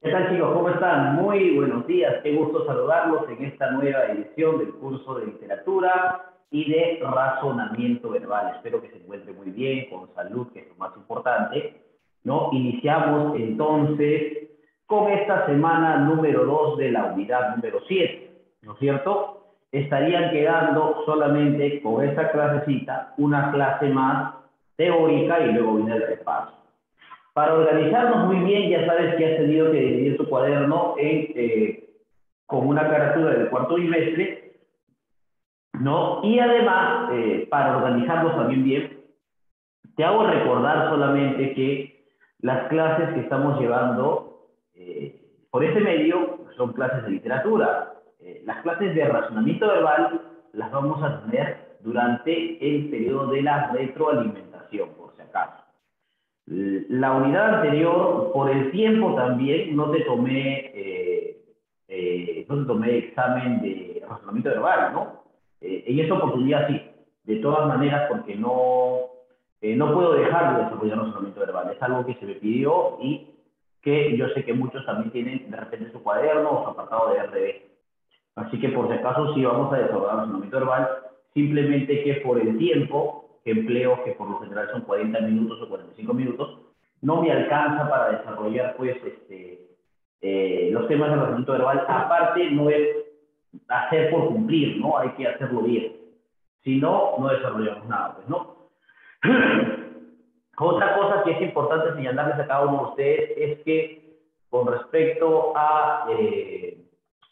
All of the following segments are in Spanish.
¿Qué tal, chicos? ¿Cómo están? Muy buenos días. Qué gusto saludarlos en esta nueva edición del curso de literatura y de razonamiento verbal. Espero que se encuentre muy bien, con salud, que es lo más importante, ¿no? Iniciamos entonces con esta semana número 2 de la unidad número 7, ¿no es cierto? Estarían quedando solamente con esta clasecita una clase más teórica y luego viene el repaso. Para organizarnos muy bien, ya sabes que has tenido que dividir tu cuaderno con una carátula del cuarto trimestre, ¿no? Y además, para organizarnos también bien, te hago recordar solamente que las clases que estamos llevando por este medio son clases de literatura. Las clases de razonamiento verbal las vamos a tener durante el periodo de la retroalimentación, por si acaso. La unidad anterior, por el tiempo también, no te tomé examen de razonamiento verbal, ¿no? En esta oportunidad sí, de todas maneras, porque no puedo dejar de desarrollar razonamiento verbal. Es algo que se me pidió y que yo sé que muchos también tienen de repente su cuaderno o su apartado de RB. Así que por si acaso sí vamos a desarrollar razonamiento verbal, simplemente que por el tiempo que empleo, que por lo general son 40 minutos o 45 minutos, no me alcanza para desarrollar pues los temas de razonamiento verbal. Aparte, no es hacer por cumplir, ¿no? Hay que hacerlo bien. Si no, no desarrollamos nada, pues, ¿no? Otra cosa que es importante señalarles a cada uno de ustedes es que con respecto a, eh,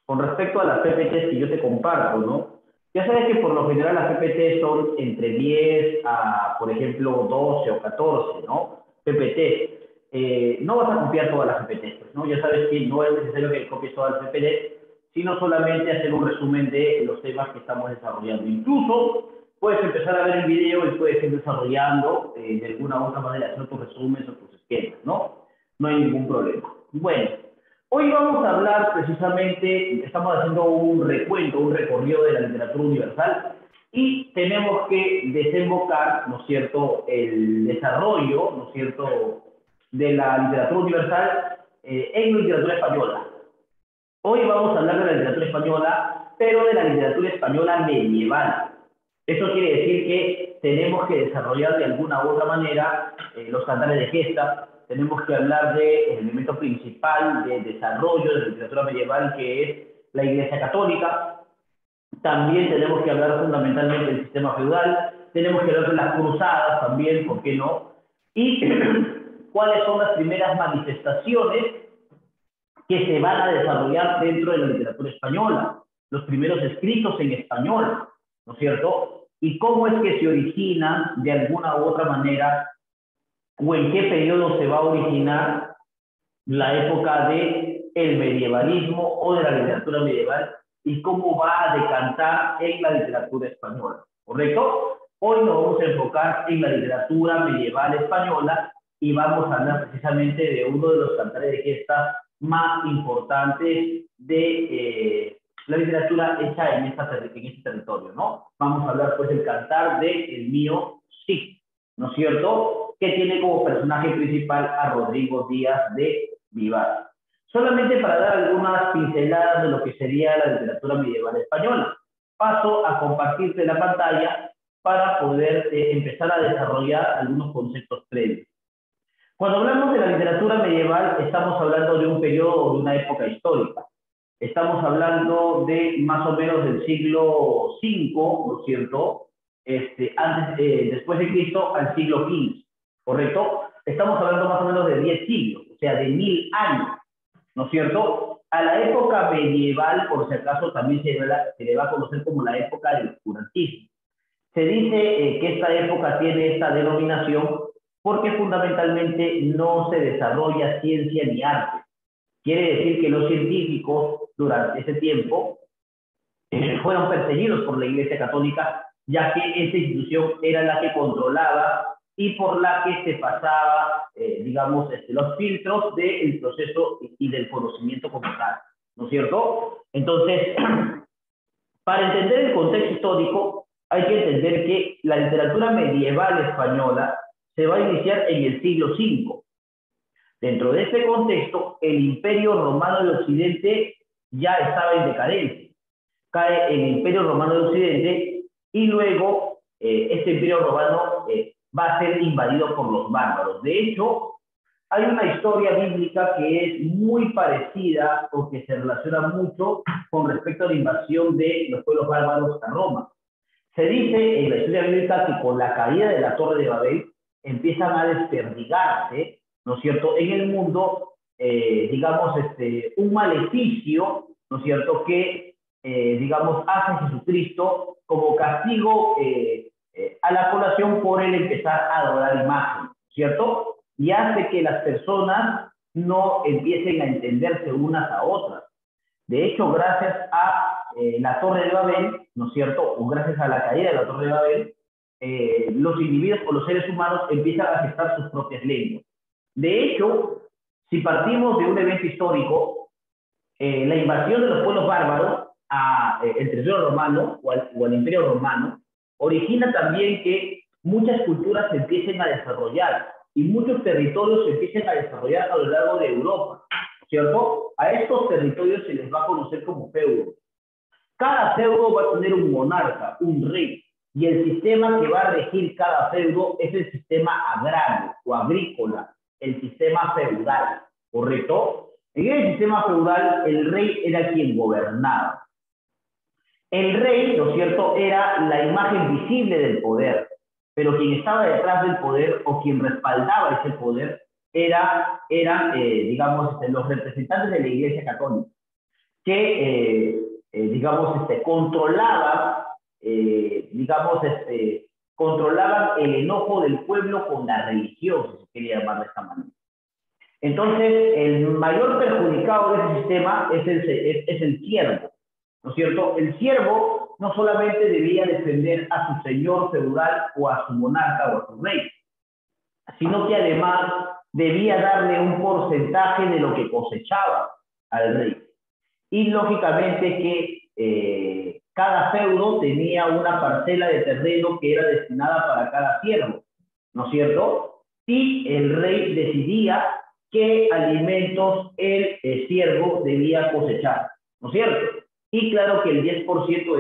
con respecto a las PPTs que yo te comparto, ¿no? Ya sabes que por lo general las PPTs son entre 10 a, por ejemplo, 12 o 14, ¿no? PPTs. No vas a copiar todas las PPTs, pues, ¿no? Ya sabes que no es necesario que copies todas las PPTs, sino solamente hacer un resumen de los temas que estamos desarrollando. Incluso puedes empezar a ver el video y puedes ir desarrollando de alguna u otra manera, hacer tus resúmenes o tus esquemas, ¿no? No hay ningún problema. Bueno, hoy vamos a hablar precisamente, estamos haciendo un recuento, un recorrido de la literatura universal y tenemos que desembocar, ¿no es cierto?, el desarrollo, ¿no es cierto?, de la literatura universal en la literatura española. Hoy vamos a hablar de la literatura española, pero de la literatura española medieval. Eso quiere decir que tenemos que desarrollar de alguna u otra manera los cantares de gesta, tenemos que hablar del elemento principal de desarrollo de la literatura medieval, que es la Iglesia Católica. También tenemos que hablar fundamentalmente del sistema feudal, tenemos que hablar de las cruzadas también, ¿por qué no? Y cuáles son las primeras manifestaciones que se van a desarrollar dentro de la literatura española, los primeros escritos en español, ¿no es cierto? Y cómo es que se originan de alguna u otra manera, o en qué periodo se va a originar la época del medievalismo o de la literatura medieval y cómo va a decantar en la literatura española, ¿correcto? Hoy nos vamos a enfocar en la literatura medieval española y vamos a hablar precisamente de uno de los cantares de gesta más importantes de la literatura hecha en este territorio, ¿no? Vamos a hablar pues del cantar de El mío Cid, ¿no es cierto? Que tiene como personaje principal a Rodrigo Díaz de Vivar. Solamente para dar algunas pinceladas de lo que sería la literatura medieval española. Paso a compartirte la pantalla para poder empezar a desarrollar algunos conceptos previos. Cuando hablamos de la literatura medieval, estamos hablando de un periodo, de una época histórica. Estamos hablando de más o menos del siglo V, ¿no es cierto? Después de Cristo al siglo XV, ¿correcto? Estamos hablando más o menos de 10 siglos, o sea, de 1000 años, ¿no es cierto? A la época medieval, por si acaso, también se le va a conocer como la época del oscurantismo. Se dice que esta época tiene esta denominación porque fundamentalmente no se desarrolla ciencia ni arte. Quiere decir que los científicos durante ese tiempo fueron perseguidos por la Iglesia Católica, ya que esa institución era la que controlaba y por la que se pasaba, digamos, los filtros del proceso y del conocimiento como tal, ¿no es cierto? Entonces, para entender el contexto histórico, hay que entender que la literatura medieval española se va a iniciar en el siglo V. Dentro de este contexto, el Imperio Romano de Occidente ya estaba en decadencia. Cae el Imperio Romano de Occidente y luego este Imperio Romano va a ser invadido por los bárbaros. De hecho, hay una historia bíblica que es muy parecida o que se relaciona mucho con respecto a la invasión de los pueblos bárbaros a Roma. Se dice en la historia bíblica que con la caída de la Torre de Babel empiezan a desperdigarse, ¿no es cierto?, en el mundo, digamos, un maleficio, ¿no es cierto?, que, digamos, hace Jesucristo como castigo a la población por el empezar a adorar imágenes, ¿cierto? Y hace que las personas no empiecen a entenderse unas a otras. De hecho, gracias a la Torre de Babel, ¿no es cierto?, o gracias a la caída de la Torre de Babel, los individuos o los seres humanos empiezan a gestar sus propias lenguas. De hecho, si partimos de un evento histórico, la invasión de los pueblos bárbaros al territorio romano o al Imperio Romano origina también que muchas culturas se empiecen a desarrollar y muchos territorios se empiecen a desarrollar a lo largo de Europa, ¿cierto? A estos territorios se les va a conocer como feudos. Cada feudo va a tener un monarca, un rey, y el sistema que va a regir cada feudo es el sistema agrario o agrícola, el sistema feudal, ¿correcto? En el sistema feudal, el rey era quien gobernaba. El rey, ¿no es cierto?, era la imagen visible del poder, pero quien estaba detrás del poder o quien respaldaba ese poder eran digamos, los representantes de la Iglesia Católica, que, digamos, controlaban, digamos, controlaban el enojo del pueblo con la religión, si se quería llamar de esta manera. Entonces, el mayor perjudicado de ese sistema es el siervo, ¿no es cierto? El siervo no solamente debía defender a su señor feudal o a su monarca o a su rey, sino que además debía darle un porcentaje de lo que cosechaba al rey. Y lógicamente que cada feudo tenía una parcela de terreno que era destinada para cada siervo, ¿no es cierto? Y el rey decidía qué alimentos el siervo debía cosechar, ¿no es cierto? Y claro que el 10%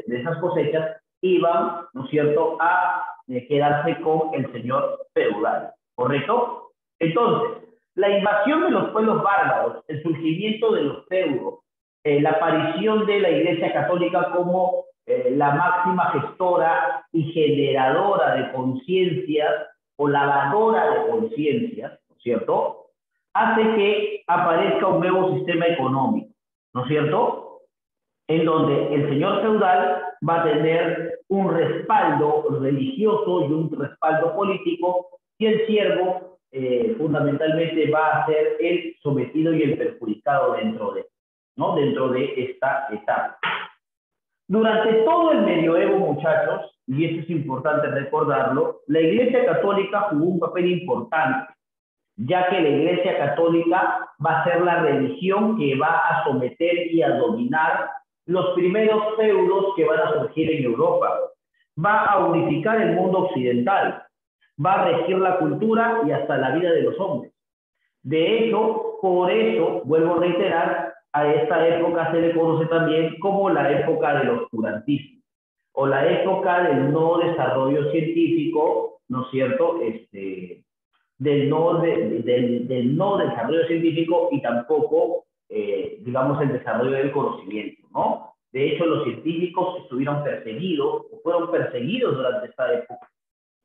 de esas cosechas iban, ¿no es cierto?, a quedarse con el señor feudal, ¿correcto? Entonces, la invasión de los pueblos bárbaros, el surgimiento de los feudos, la aparición de la Iglesia Católica como la máxima gestora y generadora de conciencias o lavadora de conciencias, ¿no es cierto?, hace que aparezca un nuevo sistema económico, ¿no es cierto?, en donde el señor feudal va a tener un respaldo religioso y un respaldo político, y el siervo fundamentalmente va a ser el sometido y el perjudicado dentro de esta etapa. Durante todo el medioevo, muchachos, y esto es importante recordarlo, la Iglesia Católica jugó un papel importante, ya que la Iglesia Católica va a ser la religión que va a someter y a dominar los primeros feudos que van a surgir en Europa. Va a unificar el mundo occidental, va a regir la cultura y hasta la vida de los hombres. De hecho, por eso, vuelvo a reiterar, a esta época se le conoce también como la época del oscurantismo, o la época del no desarrollo científico, ¿no es cierto?, del no desarrollo científico y tampoco, digamos, el desarrollo del conocimiento, ¿no? De hecho, los científicos estuvieron perseguidos, o fueron perseguidos durante esta época,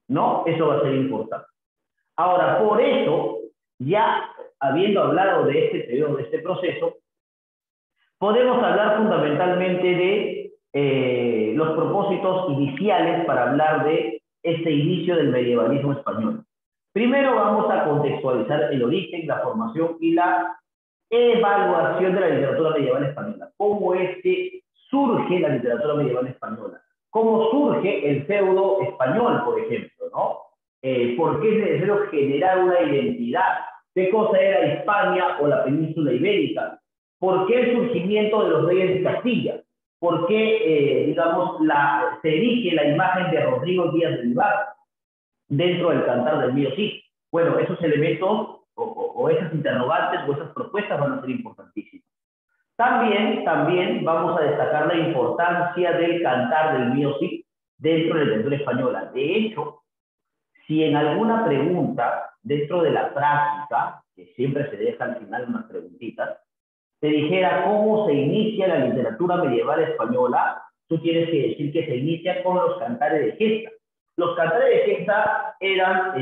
¿no? Eso va a ser importante. Ahora, por eso, ya habiendo hablado de este periodo, de este proceso, podemos hablar fundamentalmente de los propósitos iniciales para hablar de este inicio del medievalismo español. Primero vamos a contextualizar el origen, la formación y la evaluación de la literatura medieval española. ¿Cómo es que surge la literatura medieval española? ¿Cómo surge el feudo español, por ejemplo, ¿no? ¿Por qué es necesario generar una identidad? ¿Qué cosa era Hispania o la península ibérica? ¿Por qué el surgimiento de los reyes de Castilla? ¿Por qué, digamos, se erige la imagen de Rodrigo Díaz de Vivar dentro del Cantar del Mío Cid? Bueno, esos elementos o esas interrogantes o esas propuestas van a ser importantísimas. También vamos a destacar la importancia del cantar del mío sí dentro de la literatura española. De hecho, si en alguna pregunta dentro de la práctica, que siempre se deja al final unas preguntitas, te dijera cómo se inicia la literatura medieval española, tú tienes que decir que se inicia con los cantares de gesta. Los cantares de gesta eran,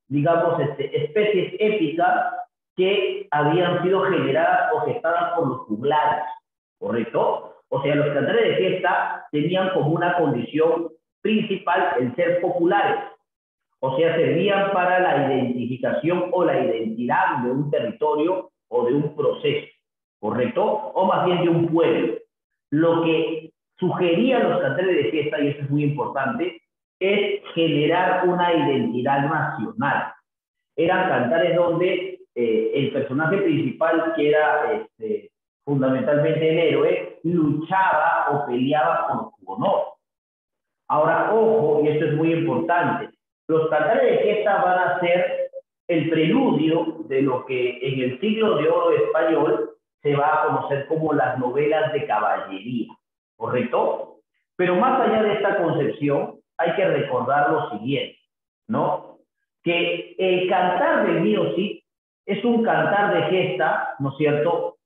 digamos, especies épicas que habían sido generadas o gestadas por los juglares, ¿correcto? O sea, los cantares de gesta tenían como una condición principal el ser populares, o sea, servían para la identificación o la identidad de un territorio o de un proceso, ¿correcto? O más bien de un pueblo. Lo que sugerían los cantares de gesta, y esto es muy importante, es generar una identidad nacional. Eran cantares donde el personaje principal, que era fundamentalmente el héroe, luchaba o peleaba por su honor. Ahora, ojo, y esto es muy importante, los cantares de gesta van a ser el preludio de lo que en el siglo de oro español se va a conocer como las novelas de caballería, ¿correcto? Pero más allá de esta concepción, hay que recordar lo siguiente, ¿no? Que el cantar del mío Cid es un cantar de gesta, ¿no es cierto?,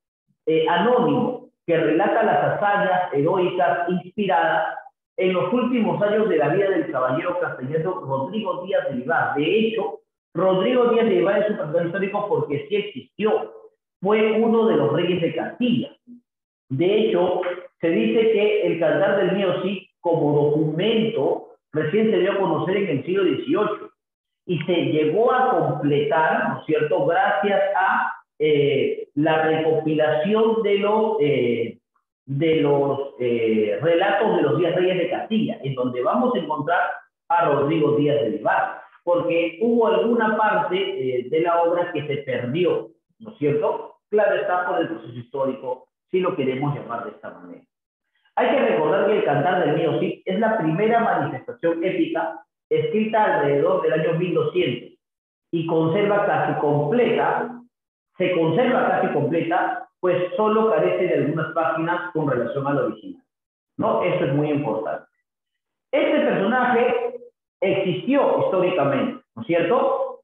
anónimo, que relata las hazañas heroicas inspiradas en los últimos años de la vida del caballero castellano Rodrigo Díaz de Vivar. De hecho, Rodrigo Díaz de Vivar es un personaje histórico porque sí existió. Fue uno de los reyes de Castilla. De hecho, se dice que el cantar del mío Cid, como documento, recién se dio a conocer en el siglo XVIII y se llegó a completar, ¿no es cierto?, gracias a la recopilación de los relatos de los 10 reyes de Castilla, en donde vamos a encontrar a Rodrigo Díaz de Vivar, porque hubo alguna parte de la obra que se perdió, ¿no es cierto? Claro está, por el proceso histórico, si lo queremos llamar de esta manera. Hay que recordar que el cantar del mío Cid es la primera manifestación épica escrita alrededor del año 1200 y se conserva casi completa, pues solo carece de algunas páginas con relación al original, ¿no? Esto es muy importante. Este personaje existió históricamente, ¿no es cierto?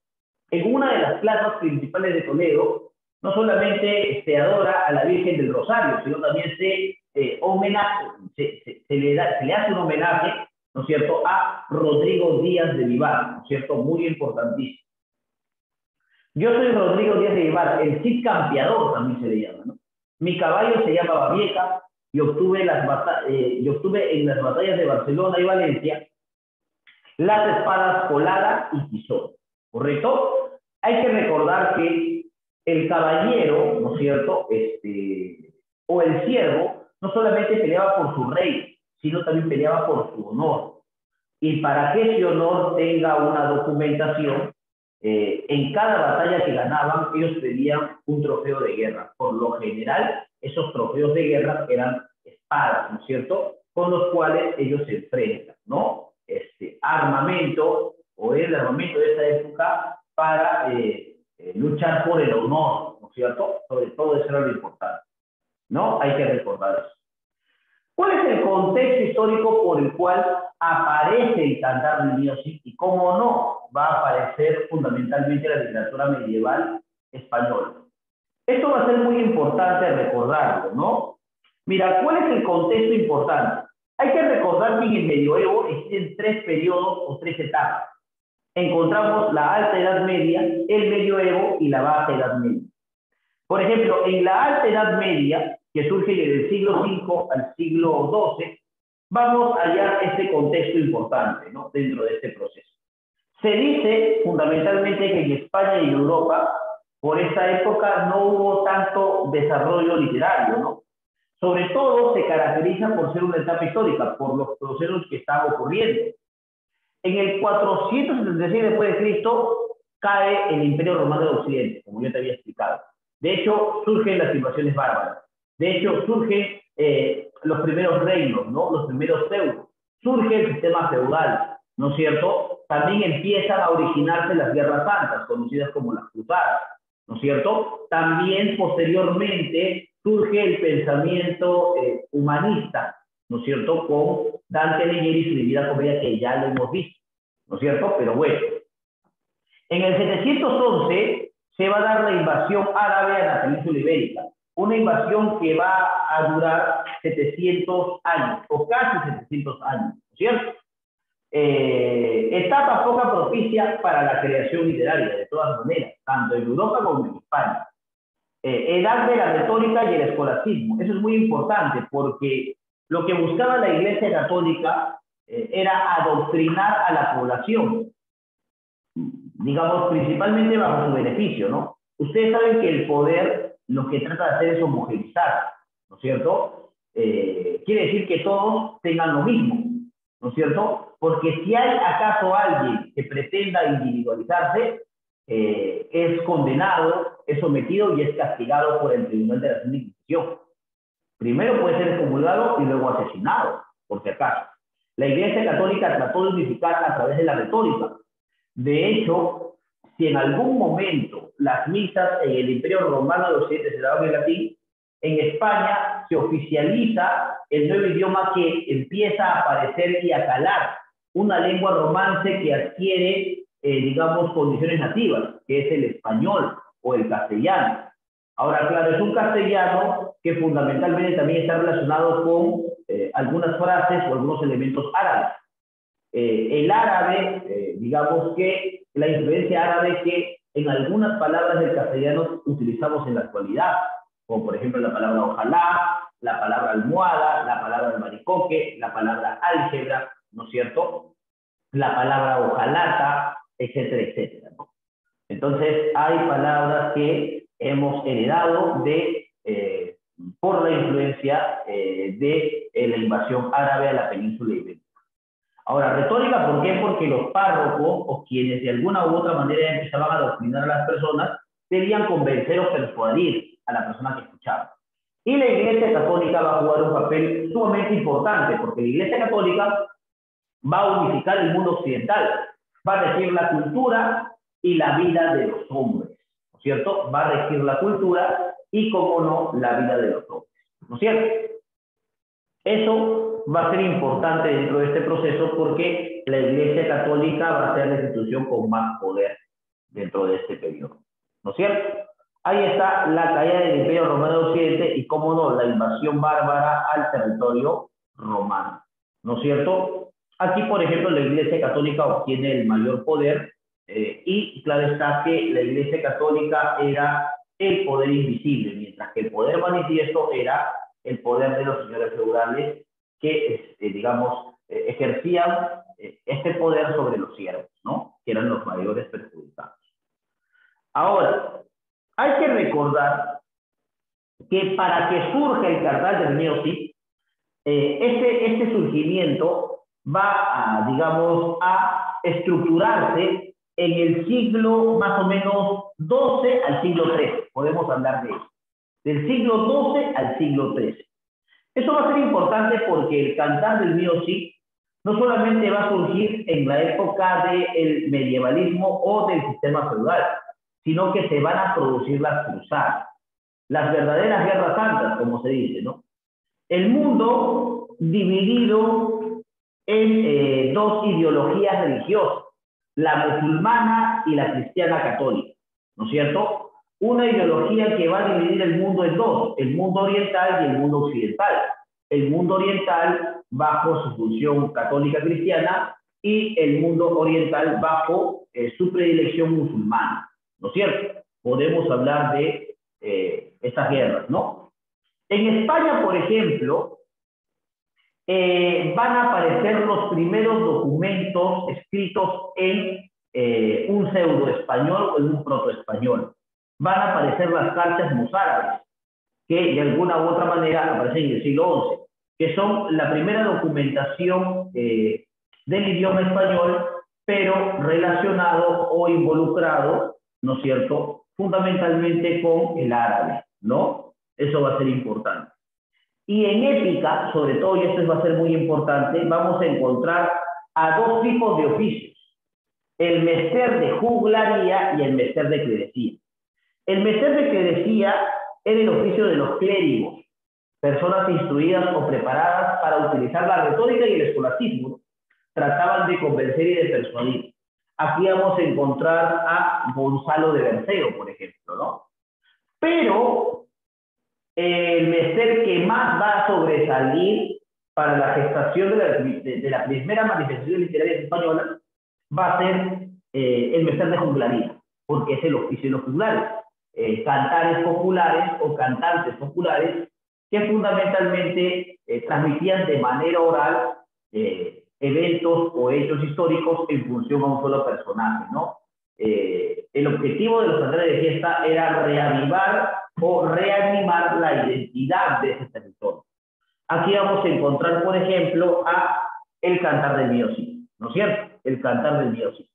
En una de las plazas principales de Toledo, no solamente se adora a la Virgen del Rosario, sino también se le hace un homenaje, ¿no es cierto?, a Rodrigo Díaz de Vivar, ¿no es cierto?, muy importantísimo. Yo soy Rodrigo Díaz de Vivar, el Cid campeador también se le llama, ¿no? Mi caballo se llama Babieca y obtuve en las batallas de Barcelona y Valencia las espadas Colada y Tizón, ¿correcto? Hay que recordar que el caballero, ¿no es cierto?, o el siervo, no solamente peleaba por su rey, sino también peleaba por su honor. Y para que ese honor tenga una documentación, en cada batalla que ganaban, ellos pedían un trofeo de guerra. Por lo general, esos trofeos de guerra eran espadas, ¿no es cierto?, con los cuales ellos se enfrentan, ¿no? Armamento, o el armamento de esa época, para luchar por el honor, ¿no es cierto? Sobre todo eso era lo importante, ¿no? Hay que recordar eso. ¿Cuál es el contexto histórico por el cual aparece el cantar del mío Cid y cómo no va a aparecer fundamentalmente la literatura medieval española? Esto va a ser muy importante recordarlo, ¿no? Mira, ¿cuál es el contexto importante? Hay que recordar que en el medioevo existen 3 periodos o 3 etapas. Encontramos la Alta Edad Media, el Medioevo y la Baja Edad Media. Por ejemplo, en la Alta Edad Media, que surge desde el siglo V al siglo XII, vamos a hallar este contexto importante, ¿no?, dentro de este proceso. Se dice fundamentalmente que en España y en Europa, por esta época, no hubo tanto desarrollo literario, ¿no? Sobre todo se caracteriza por ser una etapa histórica, por los procesos que están ocurriendo. En el 476 después de Cristo cae el Imperio Romano de Occidente, como yo te había explicado. De hecho, surgen las invasiones bárbaras. De hecho, surgen los primeros reinos, ¿no?, los primeros feudos. Surge el sistema feudal, ¿no es cierto? También empiezan a originarse las guerras santas, conocidas como las cruzadas. ¿no es cierto? También posteriormente surge el pensamiento humanista, ¿no es cierto? Con Dante Alighieri y su Divina Comedia, que ya lo hemos visto, ¿no es cierto? Pero bueno, en el 711 se va a dar la invasión árabe a la península ibérica, una invasión que va a durar 700 años, o casi 700 años, ¿no es cierto? Etapa poca propicia para la creación literaria, de todas maneras, tanto en Europa como en España. Edad de la retórica y el escolastismo. Eso es muy importante porque lo que buscaba la Iglesia Católica era adoctrinar a la población, digamos, principalmente bajo su beneficio, ¿no? Ustedes saben que el poder lo que trata de hacer es homogeneizar, ¿no es cierto? Quiere decir que todos tengan lo mismo, ¿no es cierto? Porque si hay acaso alguien que pretenda individualizarse, es condenado, es sometido y es castigado por el Tribunal de la Santa Inquisición. Primero puede ser excomulgado y luego asesinado, por si acaso. La Iglesia Católica trató de unificar a través de la retórica. De hecho, si en algún momento las misas en el Imperio Romano de Occidente se daban en latín, en España se oficializa el nuevo idioma que empieza a aparecer y a calar, una lengua romance que adquiere, digamos, condiciones nativas, que es el español o el castellano. Ahora, claro, es un castellano que fundamentalmente también está relacionado con algunas frases o algunos elementos árabes. El árabe, digamos que la influencia árabe que en algunas palabras del castellano utilizamos en la actualidad, como por ejemplo la palabra ojalá, la palabra almohada, la palabra albaricoque, la palabra álgebra, ¿no es cierto? La palabra ojalata, etcétera, etcétera, ¿no? Entonces, hay palabras que hemos heredado por la influencia de la invasión árabe a la península ibérica. Ahora, retórica, ¿por qué? Porque los párrocos, o quienes de alguna u otra manera empezaban a adoctrinar a las personas, debían convencer o persuadir a la persona que escuchaba. Y la Iglesia Católica va a jugar un papel sumamente importante, porque la Iglesia Católica va a unificar el mundo occidental, va a regir la cultura y la vida de los hombres, ¿no es cierto? Va a regir la cultura y, como no, la vida de los hombres, ¿no es cierto? Eso va a ser importante dentro de este proceso porque la Iglesia Católica va a ser la institución con más poder dentro de este periodo, ¿no es cierto? Ahí está la caída del Imperio Romano de Occidente y, cómo no, la invasión bárbara al territorio romano, ¿no es cierto? Aquí, por ejemplo, la Iglesia Católica obtiene el mayor poder y claro está que la Iglesia Católica era el poder invisible, mientras que el poder manifiesto era el poder de los señores feudales que, digamos, ejercían este poder sobre los siervos, ¿no? Que eran los mayores perjudicados. Ahora, hay que recordar que para que surja el carnaval del Mío Cid, este surgimiento va a, digamos, a estructurarse en el siglo más o menos 12 al siglo XIII. Podemos hablar de eso. Del siglo 12 al siglo XIII. Eso va a ser importante porque el cantar del Mío Cid no solamente va a surgir en la época del medievalismo o del sistema feudal, sino que se van a producir las cruzadas, las verdaderas guerras santas, como se dice, ¿no? El mundo dividido en dos ideologías religiosas, la musulmana y la cristiana católica, ¿no es cierto? Una ideología que va a dividir el mundo en dos, el mundo oriental y el mundo occidental. El mundo oriental bajo su función católica cristiana y el mundo oriental bajo su predilección musulmana, ¿no es cierto? Podemos hablar de estas guerras, ¿no? En España, por ejemplo, van a aparecer los primeros documentos escritos en un pseudo-español o en un proto-español. Van a aparecer las cartas mozárabes, que de alguna u otra manera aparecen en el siglo XI, que son la primera documentación del idioma español, pero relacionado o involucrado, ¿no es cierto?, fundamentalmente con el árabe, ¿no? Eso va a ser importante. Y en épica, sobre todo, y esto va a ser muy importante, vamos a encontrar a dos tipos de oficios: el mester de juglaría y el mester de clerecía. El meserre que decía era el oficio de los clérigos, personas instruidas o preparadas para utilizar la retórica y el escolastismo, trataban de convencer y de persuadir. Aquí vamos a encontrar a Gonzalo de Berceo, por ejemplo, ¿no? Pero el meser que más va a sobresalir para la gestación de la primera manifestación literaria española va a ser el meser de juglaría, porque es el oficio de los juglares, cantares populares o cantantes populares que fundamentalmente transmitían de manera oral eventos o hechos históricos en función a un solo personaje, ¿no? El objetivo de los cantares de fiesta era reavivar o reanimar la identidad de ese territorio. Aquí vamos a encontrar, por ejemplo, a el cantar del Mío Sí, ¿no es cierto? El cantar del Mío Sí.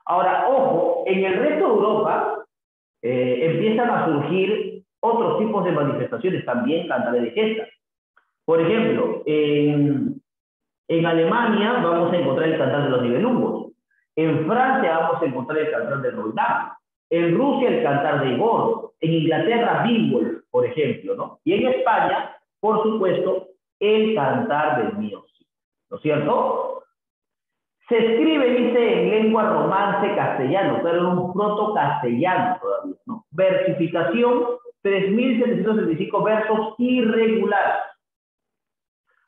Ahora, ojo, en el resto de Europa empiezan a surgir otros tipos de manifestaciones, también cantares de gesta. Por ejemplo, en Alemania vamos a encontrar el cantar de los Nibelungos. En Francia vamos a encontrar el cantar de Roldán. En Rusia el cantar de Igor. En Inglaterra Beowulf, por ejemplo, ¿no? Y en España, por supuesto, el cantar del Mío Sí, ¿no es cierto? Se escribe, dice, en lengua romance castellano, pero en un proto-castellano todavía, ¿no? Versificación, 3.765 versos irregulares.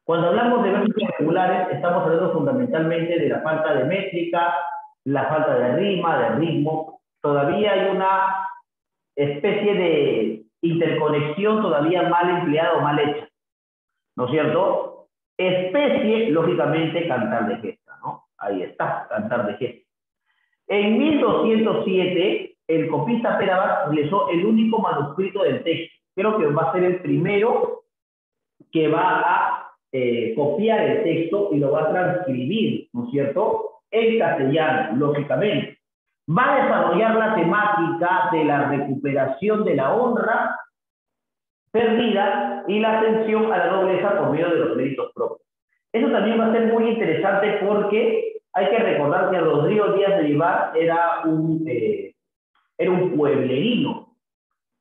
Cuando hablamos de versos irregulares, estamos hablando fundamentalmente de la falta de métrica, la falta de rima, de ritmo. Todavía hay una especie de interconexión todavía mal empleada o mal hecha, ¿no es cierto? Especie, lógicamente, cantar de gesta, ¿no? Ahí está, cantar de gesta. En 1207, el copista Perabat realizó el único manuscrito del texto. Creo que va a ser el primero que va a copiar el texto y lo va a transcribir, ¿no es cierto?, en castellano, lógicamente. Va a desarrollar la temática de la recuperación de la honra perdida y la ascensión a la nobleza por medio de los méritos propios. Eso también va a ser muy interesante porque hay que recordar que Rodrigo Díaz de Vivar era un pueblerino.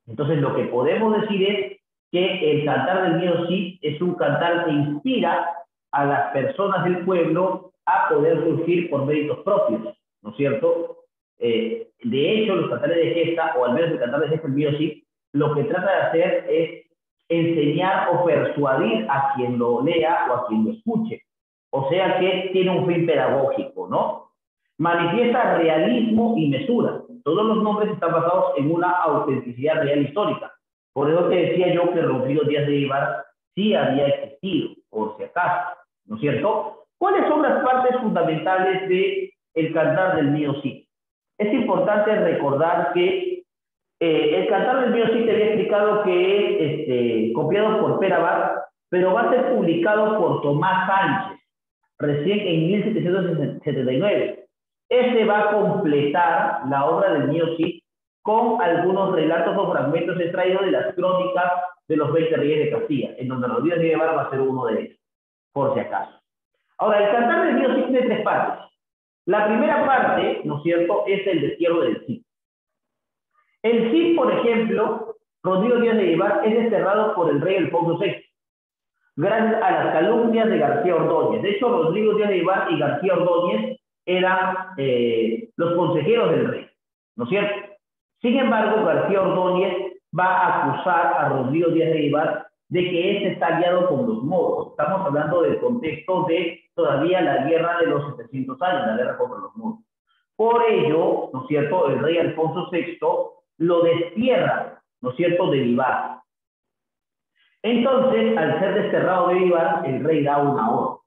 Entonces, lo que podemos decir es que el cantar del Mío Sí es un cantar que inspira a las personas del pueblo a poder surgir por méritos propios, ¿no es cierto? De hecho, los cantares de gesta, o al menos el cantar de gesta del Mío Sí, lo que trata de hacer es enseñar o persuadir a quien lo lea o a quien lo escuche. O sea que tiene un fin pedagógico, ¿no? Manifiesta realismo y mesura. Todos los nombres están basados en una autenticidad real histórica. Por eso te decía yo que Rodrigo Díaz de Vivar sí había existido, por si acaso, ¿no es cierto? ¿Cuáles son las partes fundamentales del cantar del Mío Sí? Es importante recordar que el cantar del Mío Sí te había explicado que es copiado por Perabat, pero va a ser publicado por Tomás Sánchez, recién en 1779. Este va a completar la obra del Mío Sí con algunos relatos o fragmentos extraídos de las crónicas de los 20 reyes de Castilla, en donde Rodríguez de Guevara va a ser uno de ellos, por si acaso. Ahora, el cantar del Mío Sí tiene tres partes. La primera parte, ¿no es cierto?, es el destierro del Cid. El Cid, por ejemplo, Rodrigo Díaz de Vivar es desterrado por el rey Alfonso VI, gracias a las calumnias de García Ordóñez. De hecho, Rodrigo Díaz de Vivar y García Ordóñez eran los consejeros del rey, ¿no es cierto? Sin embargo, García Ordóñez va a acusar a Rodrigo Díaz de Vivar de que éste está aliado con los moros. Estamos hablando del contexto de todavía la guerra de los 700 años, la guerra contra los moros. Por ello, ¿no es cierto?, el rey Alfonso VI lo destierra, ¿no es cierto?, de Vivar. Entonces, al ser desterrado de Vivar, el rey da una orden.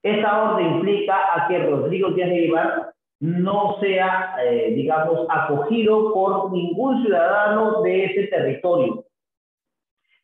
Esa orden implica a que Rodrigo Díaz de Vivar no sea, digamos, acogido por ningún ciudadano de ese territorio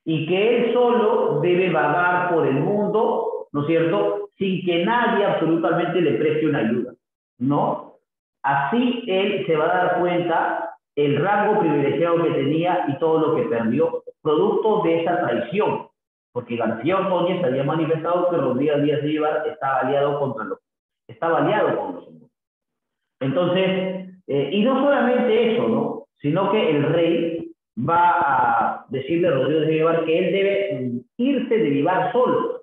y que él solo debe vagar por el mundo, ¿no es cierto?, sin que nadie absolutamente le preste una ayuda, ¿no? Así él se va a dar cuenta el rango privilegiado que tenía y todo lo que perdió, producto de esa traición, porque García Ordóñez había manifestado que Rodrigo Díaz de Vivar estaba aliado con los hombres. Entonces, y no solamente eso, ¿no?, sino que el rey va a decirle a Rodrigo de Vivar que él debe irse de Vivar solo.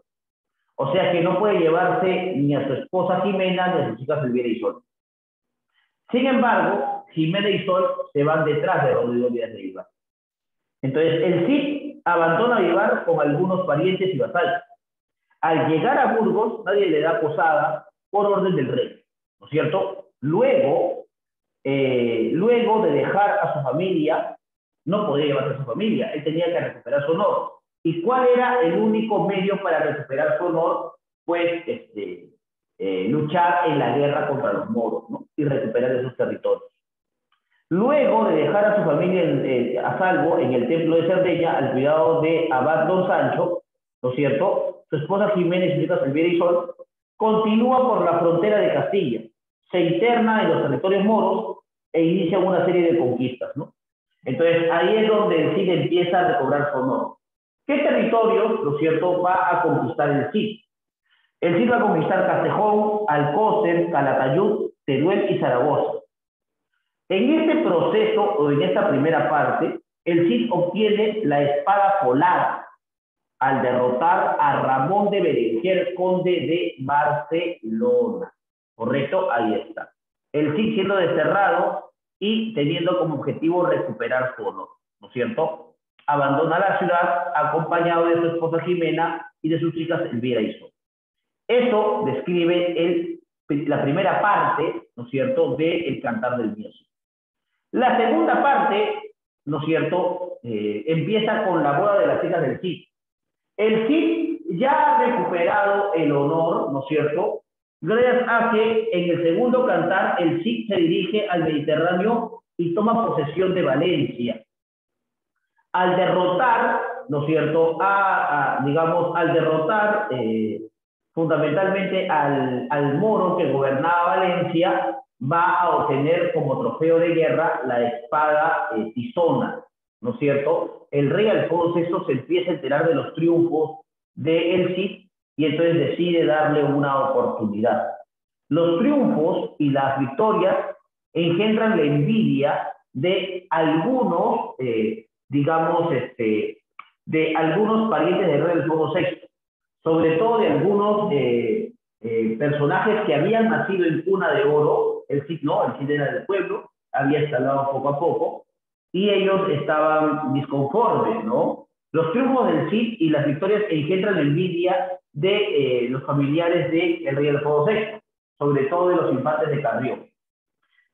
O sea que no puede llevarse ni a su esposa Jimena ni a sus hijas Elvira y Sol. Sin embargo, Jimena y Sol se van detrás de Rodrigo Díaz de Vivar. Entonces, el Cid abandona Vivar con algunos parientes y vasallos. Al llegar a Burgos, nadie le da posada por orden del rey, ¿no es cierto? Luego de dejar a su familia, no podía llevarse a su familia, él tenía que recuperar su honor. ¿Y cuál era el único medio para recuperar su honor? Pues luchar en la guerra contra los moros, ¿no? Y recuperar esos territorios. Luego de dejar a su familia a salvo en el templo de Cerdeña, al cuidado de Abad Don Sancho, ¿no es cierto? Su esposa Jimena y sus hijas Elvira y Sol, continúa por la frontera de Castilla, se interna en los territorios moros e inicia una serie de conquistas, ¿no? Entonces, ahí es donde el Cid empieza a recobrar su honor. ¿Qué territorios, ¿no es cierto?, va a conquistar el Cid? El Cid va a conquistar Castejón, Alcócer, Calatayud, Teruel y Zaragoza. En este proceso, o en esta primera parte, el Cid obtiene la espada polada al derrotar a Ramón de Berenguer, conde de Barcelona. ¿Correcto? Ahí está. El Cid siendo desterrado y teniendo como objetivo recuperar su honor, ¿no es cierto? Abandona la ciudad acompañado de su esposa Jimena y de sus hijas Elvira y Sol. Eso describe la primera parte, ¿no es cierto?, del Cantar del Mío Cid. La segunda parte, ¿no es cierto?, empieza con la boda de las hijas del Cid. El Cid ya ha recuperado el honor, ¿no es cierto?, gracias a que en el segundo cantar el Cid se dirige al Mediterráneo y toma posesión de Valencia. Al derrotar, ¿no es cierto?, al derrotar fundamentalmente al moro que gobernaba Valencia, va a obtener como trofeo de guerra la espada tizona, ¿no es cierto? El rey Alfonso VI se empieza a enterar de los triunfos de el Cid y entonces decide darle una oportunidad. Los triunfos y las victorias engendran la envidia de algunos, de algunos parientes del rey Alfonso VI, sobre todo de algunos personajes que habían nacido en cuna de oro. El Cid no, el Cid era del pueblo, había escalado poco a poco, y ellos estaban disconformes, ¿no? Los triunfos del Cid y las victorias engendran la envidia de los familiares del rey Alfonso VI, sobre todo de los infantes de Carrión.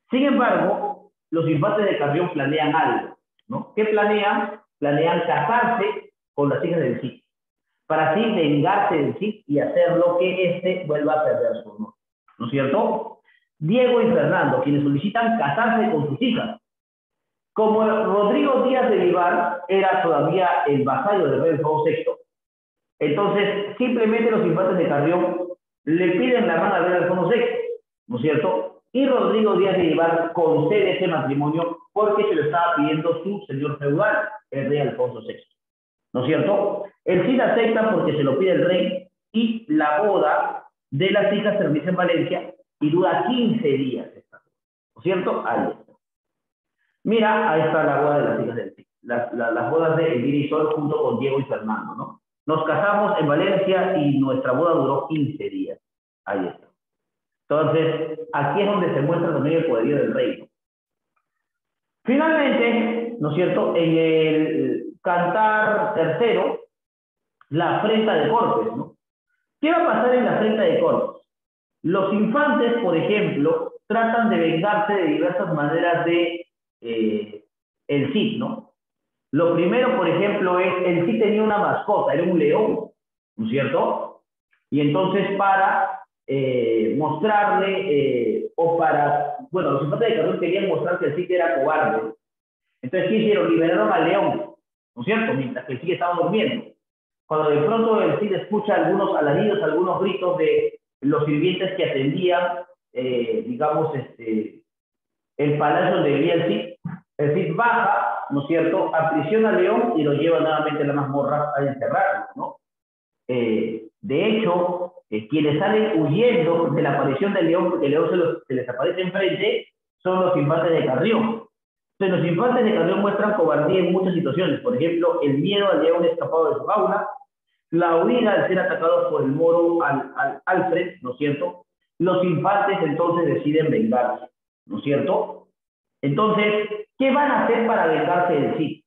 Sin embargo, los infantes de Carrión planean algo, ¿no? ¿Qué planean? Planean casarse con las hijas del Cid, para así vengarse del Cid y hacer lo que éste vuelva a perder su honor, ¿no es cierto? Diego y Fernando, quienes solicitan casarse con sus hijas. Como Rodrigo Díaz de Vivar era todavía el vasallo del rey Alfonso VI, entonces simplemente los infantes de Carrión le piden la mano al rey Alfonso VI, ¿no es cierto? Y Rodrigo Díaz de Vivar concede ese matrimonio porque se lo estaba pidiendo su señor feudal, el rey Alfonso VI, ¿no es cierto? El Cid acepta porque se lo pide el rey y la boda de las hijas se realiza en Valencia y dura 15 días, ¿no es cierto? Ahí está. Mira, ahí está la boda de las hijas del Cid, las bodas de Elvira y Sol junto con Diego y Fernando, ¿no? Nos casamos en Valencia y nuestra boda duró 15 días. Ahí está. Entonces, aquí es donde se muestra también el poderío del reino. Finalmente, ¿no es cierto?, en el cantar tercero, la afrenta de Cortes, ¿no? ¿Qué va a pasar en la afrenta de Cortes? Los infantes, por ejemplo, tratan de vengarse de diversas maneras de el Cid, ¿no? Lo primero, por ejemplo, es el Cid tenía una mascota, era un león, ¿no es cierto? Y entonces para mostrarle, los infantes de Carrión querían mostrar que el Cid era cobarde. Entonces, ¿qué hicieron? Liberaron al león, ¿no es cierto? Mientras que el Cid estaba durmiendo. Cuando de pronto el Cid escucha algunos alaridos, algunos gritos de los sirvientes que atendían, el palacio donde vivía el Cid baja, ¿no es cierto?, aprisiona al león y lo lleva nuevamente a la mazmorra a encerrarlo, ¿no? De hecho, quienes salen huyendo de la aparición del león, porque el león se les aparece enfrente, son los infantes de Carrión. Entonces, los infantes de Carrión muestran cobardía en muchas situaciones. Por ejemplo, el miedo al león escapado de su jaula, la huida al ser atacados por el moro Alfred, ¿no es cierto? Los infantes entonces deciden vengarse, ¿no es cierto? Entonces, ¿qué van a hacer para vengarse del Cid?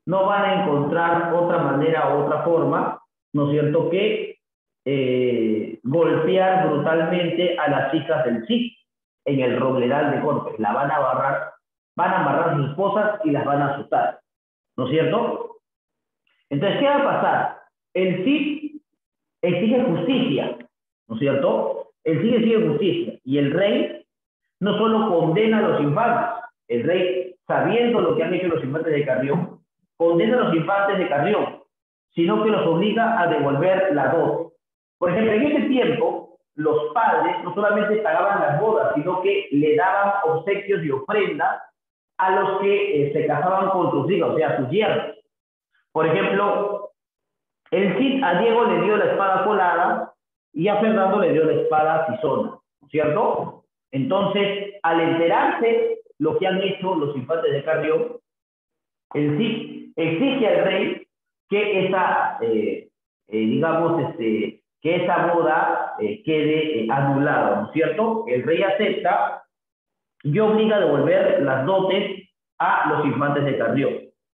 No van a encontrar otra manera o otra forma, ¿no es cierto?, que golpear brutalmente a las hijas del Cid en el Robledal de Corpes. La van a amarrar, van a amarrar a sus esposas y las van a asustar, ¿no es cierto? Entonces, ¿qué va a pasar? El Cid exige justicia, ¿no es cierto? El Cid exige justicia y el rey no solo condena a los infantes, el rey, sabiendo lo que han hecho los infantes de Carrión, condena a los infantes de Carrión, sino que los obliga a devolver la dote. Por ejemplo, en ese tiempo, los padres no solamente pagaban las bodas, sino que le daban obsequios y ofrendas a los que se casaban con sus hijos, o sea, sus yernos. Por ejemplo, el Cid a Diego le dio la espada colada y a Fernando le dio la espada tizona, ¿no es cierto? Entonces, al enterarse lo que han hecho los infantes de Carrión, el Cid exige al rey que esa, digamos, que esa boda quede anulada, ¿no es cierto? El rey acepta y obliga a devolver las dotes a los infantes de Carrión.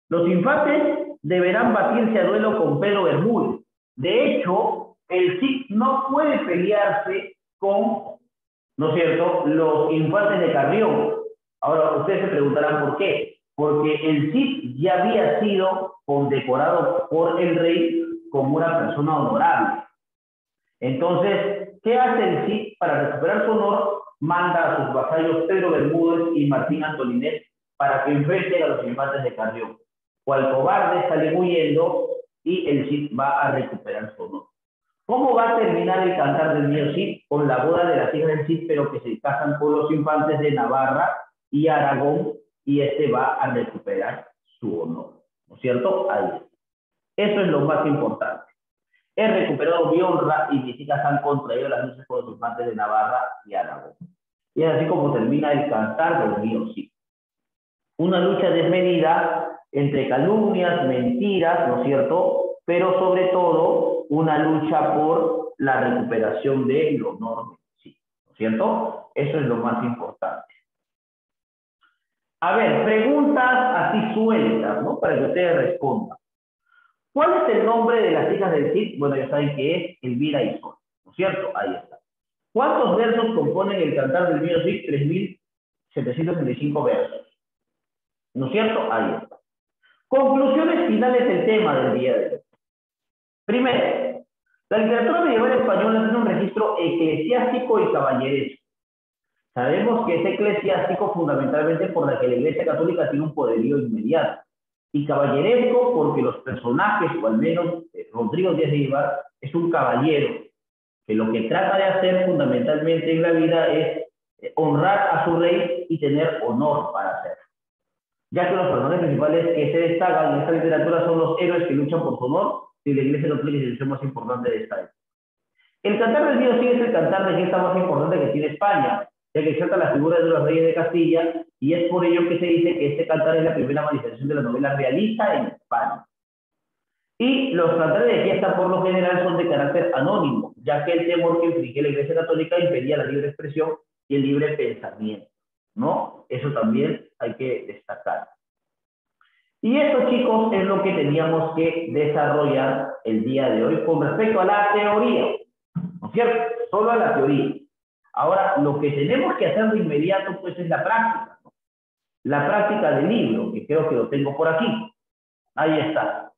Los infantes deberán batirse a duelo con Pedro Bermúdez. De hecho, el Cid no puede pelearse con, ¿no es cierto?, los infantes de Carrión. Ahora, ustedes se preguntarán por qué. Porque el Cid ya había sido condecorado por el rey como una persona honorable. Entonces, ¿qué hace el Cid para recuperar su honor? Manda a sus vasallos Pedro Bermúdez y Martín Antolinet para que enfrenten a los infantes de Carrión. Cual cobarde sale huyendo y el Cid va a recuperar su honor. ¿Cómo va a terminar el cantar del mío Cid? Con la boda de las hijas del Cid, pero que se casan con los infantes de Navarra y Aragón, y este va a recuperar su honor, ¿no es cierto? Ahí está. Eso es lo más importante. He recuperado mi honra y mis hijas han contraído las luchas con los infantes de Navarra y Aragón. Y es así como termina el cantar del mío Cid. Una lucha desmedida entre calumnias, mentiras, ¿no es cierto? Pero sobre todo una lucha por la recuperación del honor del Cid, ¿no es cierto? Eso es lo más importante. A ver, preguntas así sueltas, ¿no? Para que ustedes respondan. ¿Cuál es el nombre de las hijas del Cid? Bueno, ya saben que es Elvira y Sol, ¿no es cierto? Ahí está. ¿Cuántos versos componen el cantar del mío Cid? 3.765 versos, ¿no es cierto? Ahí está. Conclusiones finales del tema del día de hoy. Primero, la literatura medieval española tiene un registro eclesiástico y caballeresco. Sabemos que es eclesiástico fundamentalmente por la que la Iglesia Católica tiene un poderío inmediato, y caballeresco porque los personajes, o al menos Rodrigo Díaz de Vivar, es un caballero, que lo que trata de hacer fundamentalmente en la vida es honrar a su rey y tener honor para hacerlo. Ya que los personajes principales que se destacan en esta literatura son los héroes que luchan por su honor, y la Iglesia Católica es la institución más importante de esta época. El cantar del mío Cid es el cantar de gesta más importante que tiene España, ya que exalta las figuras de los reyes de Castilla, y es por ello que se dice que este cantar es la primera manifestación de la novela realista en España. Y los cantares de gesta por lo general son de carácter anónimo, ya que el temor que infligía la Iglesia Católica impedía la libre expresión y el libre pensamiento, ¿no? Eso también hay que destacar. Y eso, chicos, es lo que teníamos que desarrollar el día de hoy con respecto a la teoría, ¿no es cierto? Solo a la teoría. Ahora, lo que tenemos que hacer de inmediato, pues, es la práctica, ¿no? La práctica del libro, que creo que lo tengo por aquí. Ahí está.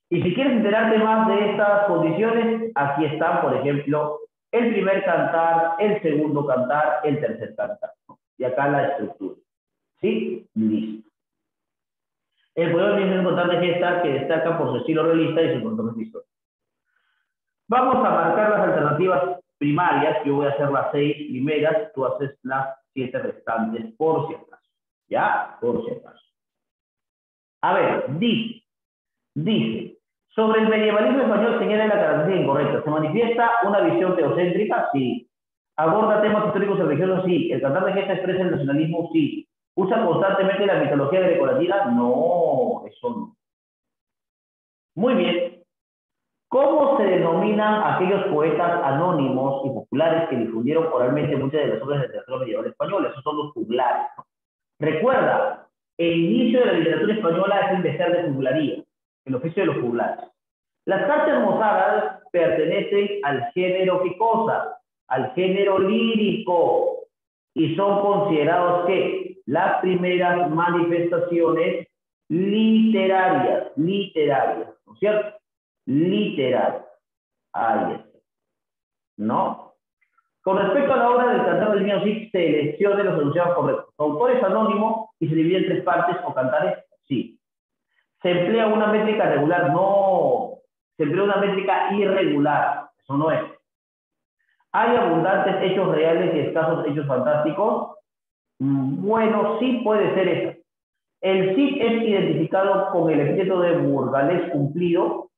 Y si quieres enterarte más de estas condiciones, aquí están, por ejemplo, el primer cantar, el segundo cantar, el tercer cantar, ¿no? Y acá la estructura. ¿Sí? Listo. El poema viene a encontrar de gesta que destaca por su estilo realista y su contexto histórico. Vamos a marcar las alternativas primarias. Yo voy a hacer las 6 primeras, tú haces las 7 restantes por si acaso. ¿Ya? Por si acaso. A ver, dice, sobre el medievalismo español señala la característica incorrecta. ¿Se manifiesta una visión teocéntrica? Sí. ¿Aborda temas históricos y religiosos? Sí. ¿El cantar de gesta expresa el nacionalismo? Sí. ¿Usa constantemente la mitología grecolatina? No, eso no. Muy bien. ¿Cómo se denominan aquellos poetas anónimos y populares que difundieron oralmente muchas de las obras de teatro medieval español? Esos son los juglares, ¿no? Recuerda, el inicio de la literatura española es el becer de juglaría, el oficio de los juglares. Las cartas mozárabes pertenecen al género, ¿qué cosa? Al género lírico, y son considerados ¿qué? Las primeras manifestaciones literarias, ¿no es cierto? Literarias. Ahí está. ¿No? Con respecto a la obra del Cantar del Niño Cid, seleccione los enunciados correctos. Su autor es anónimo y se divide en 3 partes o cantares, sí. ¿Se emplea una métrica regular? No. Se emplea una métrica irregular. Eso no es. ¿Hay abundantes hechos reales y escasos hechos fantásticos? Bueno, sí puede ser eso. ¿El Cid es identificado con el epíteto de burgalés cumplido?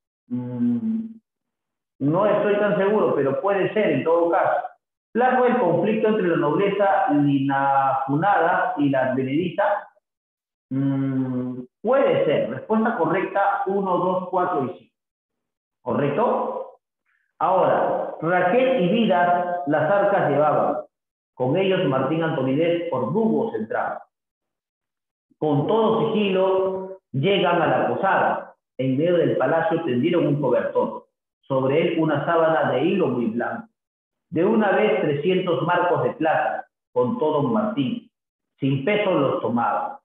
No estoy tan seguro, pero puede ser en todo caso. ¿Plasma el conflicto entre la nobleza linafunada y la advenediza? Puede ser. Respuesta correcta 1, 2, 4 y 5. ¿Correcto? Ahora, Raquel y Vidas las arcas llevaban. Con ellos Martín Antoninés por Burgos entraba. Con todo sigilo llegan a la posada. En medio del palacio tendieron un cobertor. Sobre él una sábana de hilo muy blanco. De una vez 300 marcos de plata, con todo Martín. Sin peso los tomaban.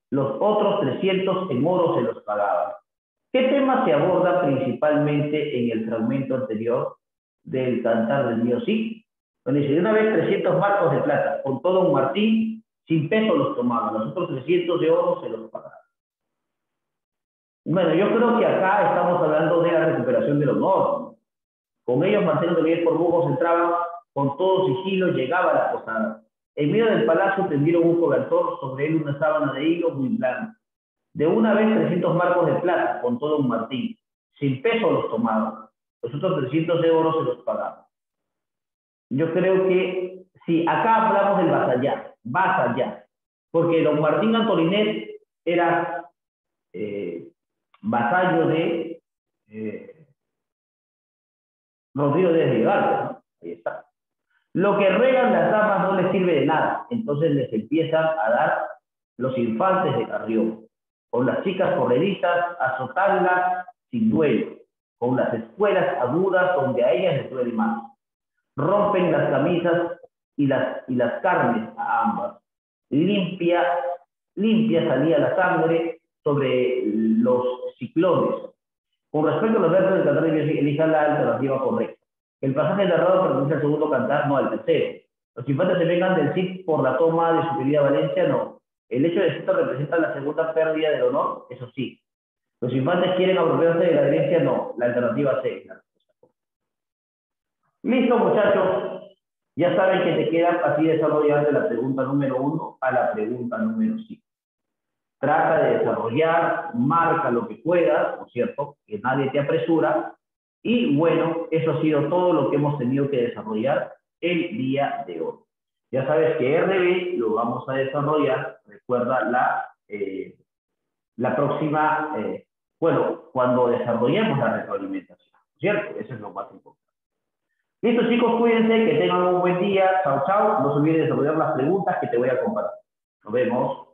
Los otros 300 en oro se los pagaban. ¿Qué tema se aborda principalmente en el fragmento anterior del Cantar del Niño Cid? Donde dice, de una vez 300 marcos de plata, con todo un Martín, sin peso los tomaban, los otros 300 de oro se los pagaban. Bueno, yo creo que acá estamos hablando de la recuperación del honor, ¿no? Con ellos Martín Antoninés por Burgos entraba, con todo sigilo llegaba a la posada. En medio del palacio tendieron un cobertor, sobre él una sábana de hilo muy blanca. De una vez 300 marcos de plata, con todo un Martín. Sin peso los tomaban. Los otros 300 de oro se los pagaban. Yo creo que, sí, acá hablamos del vasallar. Porque don Martín Antoninés era vasallo de Rodrigo de Rivadavia, ¿no? Ahí está. Lo que regan las damas no les sirve de nada. Entonces les empiezan a dar los infantes de Carrión. Con las chicas corredizas, azotarlas sin duelo. Con las espuelas agudas donde a ellas les duele más. Rompen las camisas y las carnes a ambas. Limpia salía la sangre sobre los ciclones. Con respecto a los versos del cantar de Dios, elija la alternativa correcta. El pasaje narrado pertenece al segundo cantar, no al tercero. Los infantes se vengan del Cid por la toma de su querida Valencia, no. El hecho de esto representa la segunda pérdida del honor, eso sí. Los infantes quieren apropiarse de la herencia, no. La alternativa C. Listo, muchachos. Ya saben que te queda así desarrollar de la pregunta número 1 a la pregunta número 5. Trata de desarrollar, marca lo que puedas, ¿no es cierto? Que nadie te apresura. Y bueno, eso ha sido todo lo que hemos tenido que desarrollar el día de hoy. Ya sabes que RB lo vamos a desarrollar, recuerda la próxima, bueno, cuando desarrollemos la retroalimentación, ¿cierto? Eso es lo más importante. Listo, chicos, cuídense, que tengan un buen día. Chao, chao. No se olviden de desarrollar las preguntas que te voy a compartir. Nos vemos.